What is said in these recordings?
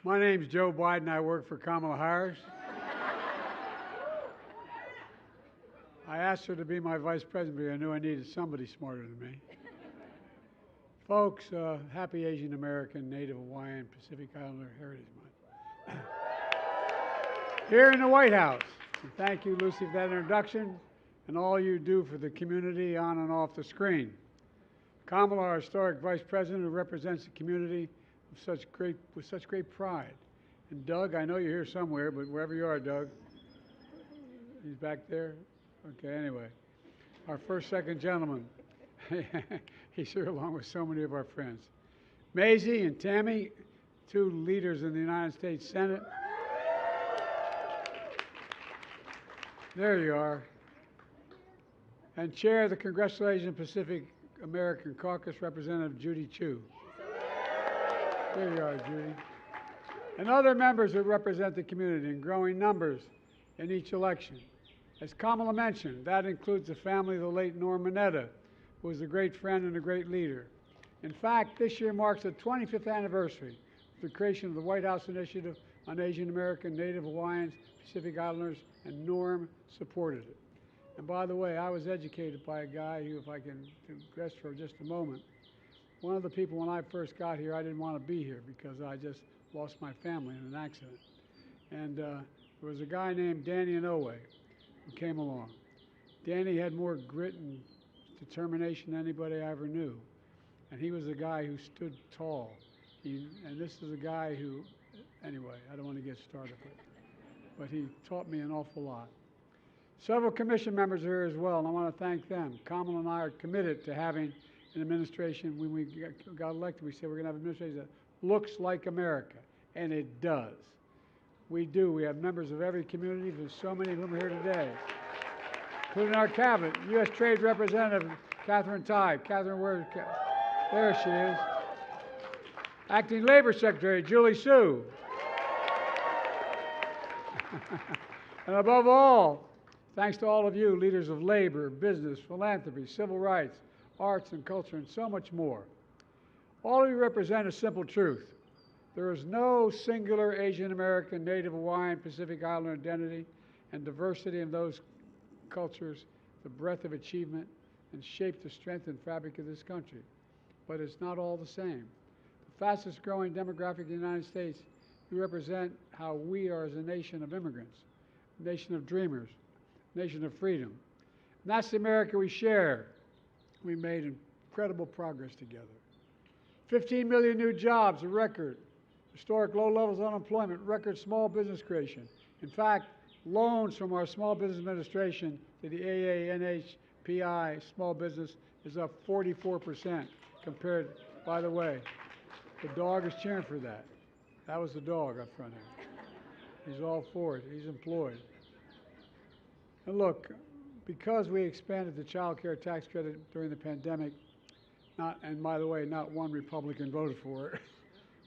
My name's Joe Biden. I work for Kamala Harris. I asked her to be my vice president because I knew I needed somebody smarter than me. Folks, happy Asian American, Native Hawaiian, Pacific Islander Heritage Month. Here in the White House. And thank you, Lucy, for that introduction and all you do for the community on and off the screen. Kamala, our historic vice president who represents the community with such great pride. And Doug, I know you're here somewhere, but wherever you are, Doug, he's back there? Okay, anyway. Our first, second gentleman. He's here along with so many of our friends. Maisie and Tammy, two leaders in the United States Senate. There you are. And Chair of the Congressional Asian Pacific American Caucus, Representative Judy Chu. There you are, Judy. And other members who represent the community in growing numbers in each election. As Kamala mentioned, that includes the family of the late Norm Mineta, who was a great friend and a great leader. In fact, this year marks the 25th anniversary of the creation of the White House Initiative on Asian American, Native Hawaiians, Pacific Islanders, and Norm supported it. And by the way, I was educated by a guy who, if I can digress for just a moment, one of the people when I first got here, I didn't want to be here because I just lost my family in an accident. And there was a guy named Danny Inouye who came along. Danny had more grit and determination than anybody I ever knew. And he was a guy who stood tall. And this is a guy who, anyway, I don't want to get started, but he taught me an awful lot. Several commission members are here as well, and I want to thank them. Kamala and I are committed to having an administration. When we got elected, we said we're going to have an administration that looks like America, and it does. We do. We have members of every community. There's so many of them here today, including our cabinet. U.S. Trade Representative Catherine Tai. Catherine, where? There she is. Acting Labor Secretary Julie Su. And above all, thanks to all of you, leaders of labor, business, philanthropy, civil rights, arts and culture, and so much more. All of you represent a simple truth. There is no singular Asian American, Native Hawaiian, Pacific Islander identity and diversity in those cultures, the breadth of achievement, and shape the strength and fabric of this country. But it's not all the same. The fastest growing demographic in the United States, you represent how we are as a nation of immigrants, a nation of dreamers, a nation of freedom. And that's the America we share. We made incredible progress together. 15 million new jobs, a record. Historic low levels of unemployment, record small business creation. In fact, loans from our Small Business Administration to the AANHPI small business is up 44% compared, by the way, the dog is cheering for that. That was the dog up front here. He's all for it. He's employed. And look, because we expanded the child care tax credit during the pandemic, and by the way, not one Republican voted for it,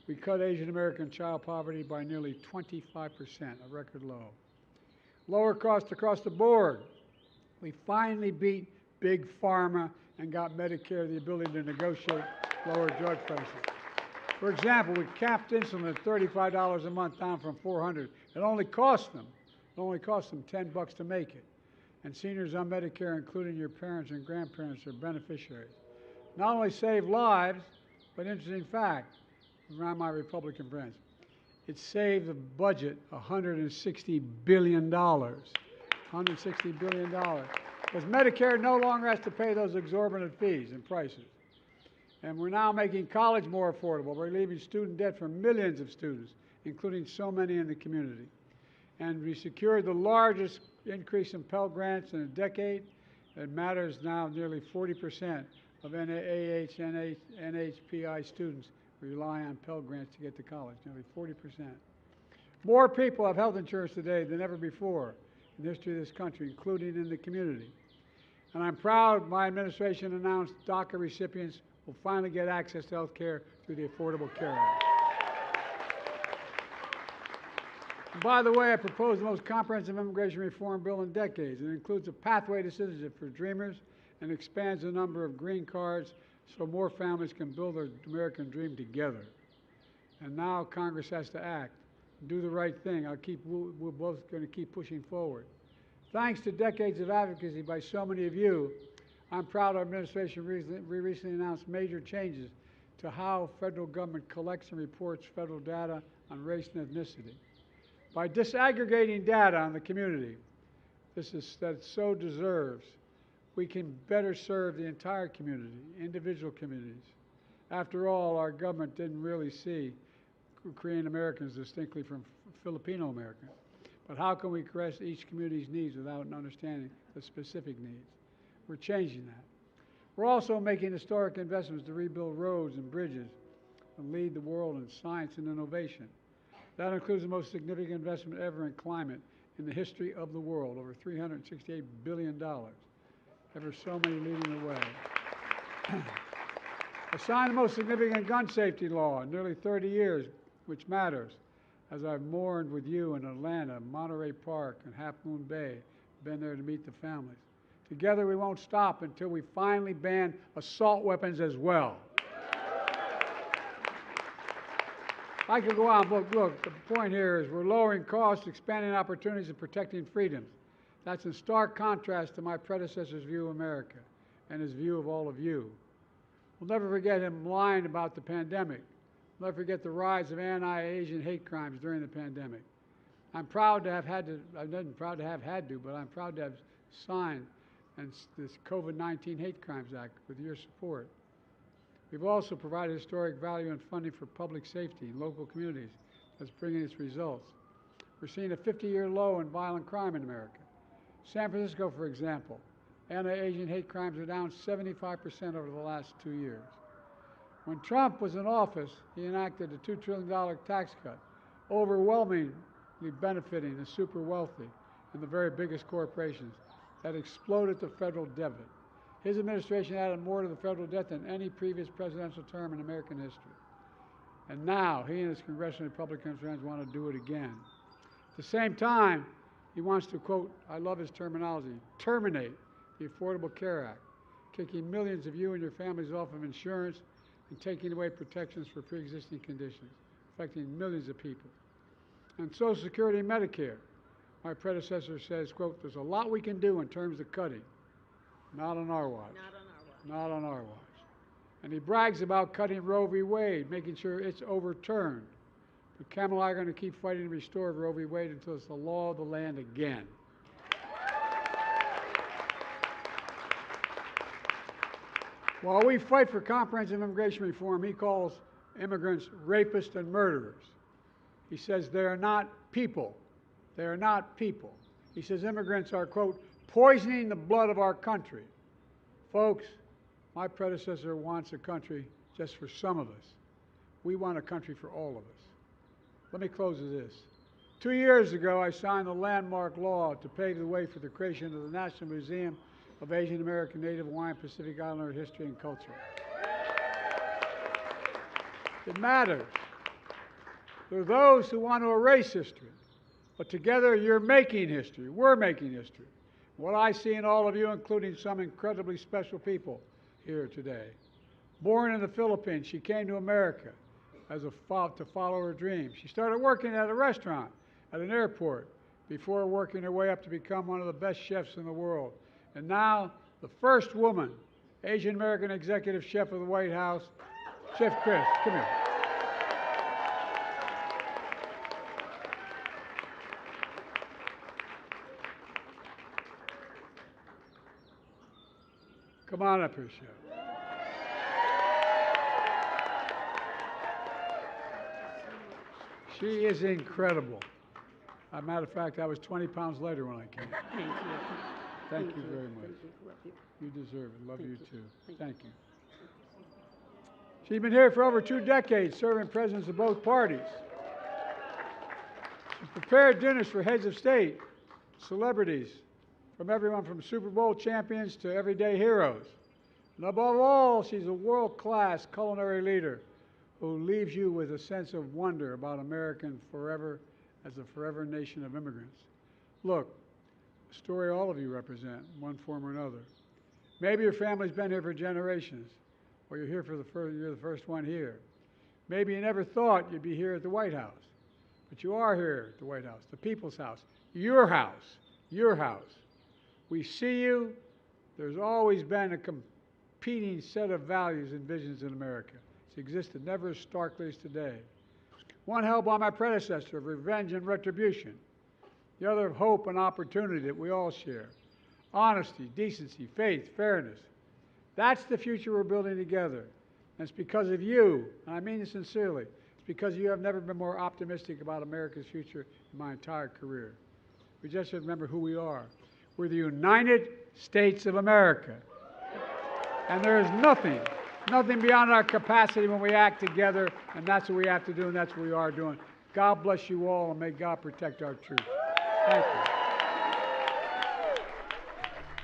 we cut Asian American child poverty by nearly 25%, a record low. Lower costs across the board. We finally beat Big Pharma and got Medicare the ability to negotiate lower drug prices. For example, we capped insulin at $35 a month, down from $400. It only cost them $10 to make it. And seniors on Medicare, including your parents and grandparents, are beneficiaries. Not only save lives, but interesting fact, around my Republican friends, it saved the budget $160 billion. $160 billion. Because Medicare no longer has to pay those exorbitant fees and prices. And we're now making college more affordable. We're relieving student debt for millions of students, including so many in the community. And we secured the largest increase in Pell Grants in a decade. It matters now nearly 40% of AANHPI students rely on Pell Grants to get to college, nearly 40%. More people have health insurance today than ever before in the history of this country, including in the community. And I'm proud my administration announced DACA recipients will finally get access to health care through the Affordable Care Act. And by the way, I proposed the most comprehensive immigration reform bill in decades. It includes a pathway to citizenship for dreamers and expands the number of green cards so more families can build their American dream together. And now Congress has to act, do the right thing. We're both going to keep pushing forward. Thanks to decades of advocacy by so many of you, I'm proud our administration recently announced major changes to how federal government collects and reports federal data on race and ethnicity. By disaggregating data on the community that it so deserves, we can better serve the entire community, individual communities. After all, our government didn't really see Korean Americans distinctly from Filipino Americans. But how can we address each community's needs without understanding the specific needs? We're changing that. We're also making historic investments to rebuild roads and bridges and lead the world in science and innovation. That includes the most significant investment ever in climate in the history of the world, over $368 billion. Ever so many leading the way. I signed the most significant gun safety law in nearly 30 years, which matters, as I've mourned with you in Atlanta, Monterey Park, and Half Moon Bay, been there to meet the families. Together we won't stop until we finally ban assault weapons as well. I could go on, but look, the point here is we're lowering costs, expanding opportunities, and protecting freedoms. That's in stark contrast to my predecessor's view of America and his view of all of you. We'll never forget him lying about the pandemic. We'll never forget the rise of anti-Asian hate crimes during the pandemic. I'm proud to have had to, I'm not proud to have had to, but I'm proud to have signed this COVID-19 Hate Crimes Act with your support. We've also provided historic value and funding for public safety in local communities that's bringing its results. We're seeing a 50-year low in violent crime in America. San Francisco, for example, anti-Asian hate crimes are down 75% over the last 2 years. When Trump was in office, he enacted a $2 trillion tax cut, overwhelmingly benefiting the super wealthy and the very biggest corporations that exploded the federal debt. His administration added more to the federal debt than any previous presidential term in American history. And now he and his congressional Republican friends want to do it again. At the same time, he wants to, quote, I love his terminology, terminate the Affordable Care Act, kicking millions of you and your families off of insurance and taking away protections for pre-existing conditions, affecting millions of people. And Social Security and Medicare, my predecessor says, quote, there's a lot we can do in terms of cutting. Not on our watch. Not on our watch. Not on our watch. And he brags about cutting Roe v. Wade, making sure it's overturned. But Kamala and I are going to keep fighting to restore Roe v. Wade until it's the law of the land again. While we fight for comprehensive immigration reform, he calls immigrants rapists and murderers. He says they are not people. They are not people. He says immigrants are, quote, poisoning the blood of our country. Folks, my predecessor wants a country just for some of us. We want a country for all of us. Let me close with this. 2 years ago, I signed the landmark law to pave the way for the creation of the National Museum of Asian American, Native Hawaiian, Pacific Islander History and Culture. It matters. There are those who want to erase history, but together you're making history. We're making history. What I see in all of you, including some incredibly special people here today. Born in the Philippines, she came to America to follow her dreams. She started working at a restaurant at an airport before working her way up to become one of the best chefs in the world. And now, the first woman, Asian American executive chef of the White House, Chef Chris. Come here. Come on up here, Chef. She is incredible. As a matter of fact, I was 20 pounds lighter when I came. Thank you. Thank you very much. Thank you. Love you. You deserve it. Love you too. Thank Thank you. She's been here for over 2 decades, serving presidents of both parties. She's prepared dinners for heads of state, celebrities, from everyone from Super Bowl champions to everyday heroes. And above all, she's a world-class culinary leader who leaves you with a sense of wonder about American forever as a forever nation of immigrants. Look, a story all of you represent, one form or another. Maybe your family's been here for generations, or you're here for you're the first one here. Maybe you never thought you'd be here at the White House, but you are here at the White House, the people's house, your house, your house. We see you. There's always been a competing set of values and visions in America. It's existed never as starkly as today. One held by my predecessor of revenge and retribution. The other of hope and opportunity that we all share. Honesty, decency, faith, fairness. That's the future we're building together. And it's because of you, and I mean it sincerely, it's because you have never been more optimistic about America's future in my entire career. We just have to remember who we are. We're the United States of America. And there is nothing beyond our capacity when we act together, and that's what we have to do, and that's what we are doing. God bless you all, and may God protect our truth. Thank you.